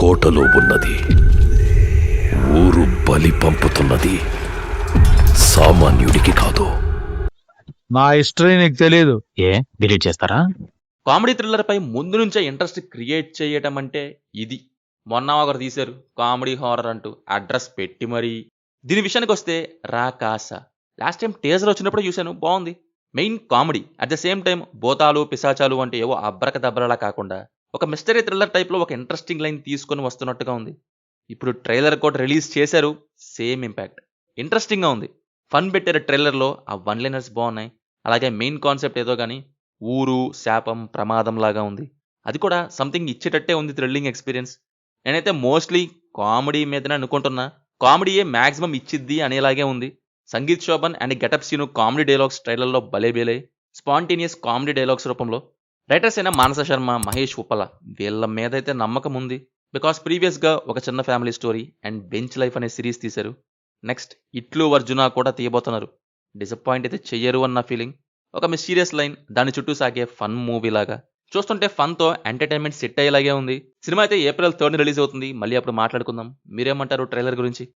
కోటలో ఉన్నది. ఊరు బలి పంపుతున్నది సామాన్యుడికి కాదు. నా హిస్టరీ నీకు తెలియదు. ఏ డిలీట్ చేస్తారా? కామెడీ థ్రిల్లర్పై ముందు నుంచే ఇంట్రెస్ట్ క్రియేట్ చేయటం అంటే ఇది. మొన్న ఒకరు తీశారు కామెడీ హారర్ అంటూ అడ్రస్ పెట్టి మరీ. దీని విషయానికి వస్తే రాకాస. లాస్ట్ టైం టేజర్ వచ్చినప్పుడు చూశాను, బాగుంది. Main comedy, at the same time భూతాలు పిశాచాలు అంటే ఏవో అబ్రక దబ్బరలా కాకుండా ఒక మిస్టరీ థ్రిల్లర్ టైప్లో ఒక ఇంట్రెస్టింగ్ లైన్ తీసుకొని వస్తున్నట్టుగా ఉంది. ఇప్పుడు ట్రైలర్ కూడా రిలీజ్ చేశారు, సేమ్ ఇంపాక్ట్. ఇంట్రెస్టింగ్గా ఉంది. ఫన్ పెట్టారు ట్రైలర్లో, ఆ వన్ లైనర్స్ బాగున్నాయి. అలాగే మెయిన్ కాన్సెప్ట్ ఏదో కానీ ఊరు శాపం ప్రమాదం లాగా ఉంది. అది కూడా సంథింగ్ ఇచ్చేటట్టే ఉంది, థ్రిల్లింగ్ ఎక్స్పీరియన్స్. నేనైతే మోస్ట్లీ కామెడీ మీదనే అనుకుంటున్నా. కామెడీయే మ్యాక్సిమం ఇచ్చిద్ది అనేలాగే ఉంది. Sangeet Shobhan and getup Seenu comedy dialogues ట్రైలర్లో బలే స్పాంటేనియస్ కామెడీ డైలాగ్స్ రూపంలో. రైటర్స్ అయిన మానస శర్మ, మహేష్ ఉప్పల వీళ్ళ మీద అయితే నమ్మకం ఉంది. బికాస్ ప్రీవియస్గా ఒక చిన్న family story and bench life అనే సిరీస్ తీశారు. నెక్స్ట్ ఇట్లు అర్జున కూడా తీయబోతున్నారు. డిసప్పాయింట్ అయితే చెయ్యరు అన్న ఫీలింగ్. ఒక మిస్టీరియస్ లైన్, దాని చుట్టూ సాగే ఫన్ మూవీ లాగా. చూస్తుంటే ఫన్తో ఎంటర్టైన్మెంట్ సెట్ అయ్యేలాగే ఉంది. సినిమా అయితే April 3 రిలీజ్ అవుతుంది. మళ్ళీ అప్పుడు మాట్లాడుకుందాం. మీరేమంటారు ట్రైలర్ గురించి?